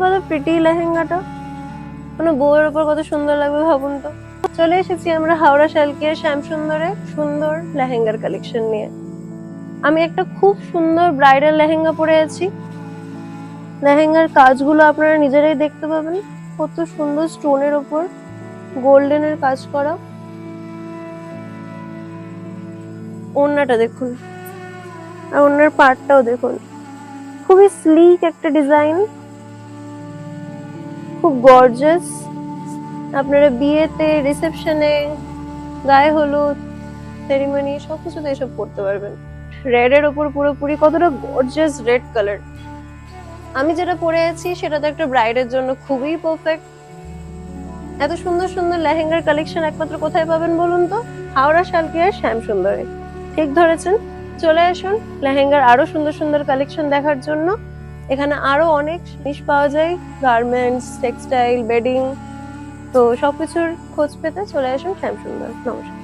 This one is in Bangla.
কত প্রিটি লেহেঙ্গাটা, মানে বউয়ের উপর কত সুন্দর লাগবে ভাবুন তো। চলে এসেছি আমরা হাওড়া শালকিয়ার শ্যামসুন্দরে সুন্দর লেহেঙ্গার কালেকশন নিয়ে। আমি একটা খুব সুন্দর ব্রাইডাল লেহেঙ্গা পরে আছি। লেহেঙ্গার কাজগুলো আপনারা নিজেরাই দেখতে পাবেন, কত সুন্দর স্টোনের উপর গোল্ডেনের কাজ করা। ওড়নাটা দেখুন, আর ওড়নার পাড়টাও দেখুন, খুবই স্লিক একটা ডিজাইন, খুব গর্জিয়াস। আপনারা বিয়েতে, রিসেপশনে, গায়ে হলুদ, সেরিমনি সবকিছুতে এসব পড়তে পারবেন। রেড এর উপর পুরোপুরি কতটা গর্জিয়াস রেড কালার। আমি যেটা পরে আছি সেটা তো একটা ব্রাইডের জন্য খুবই পারফেক্ট। এত সুন্দর সুন্দর লেহেঙ্গার কালেকশন একমাত্র কোথায় পাবেন বলুন তো? হাওড়া শালকিয়ার শ্যামসুন্দরে। ঠিক ধরেছেন, চলে আসুন লেহেঙ্গার আরো সুন্দর সুন্দর কালেকশন দেখার জন্য। এখানে আরো অনেক জিনিস পাওয়া যায়, গার্মেন্টস, টেক্সটাইল, বেডিং, তো সবকিছুর খোঁজ পেতে চলে আসুন শ্যামসুন্দর। নমস্কার।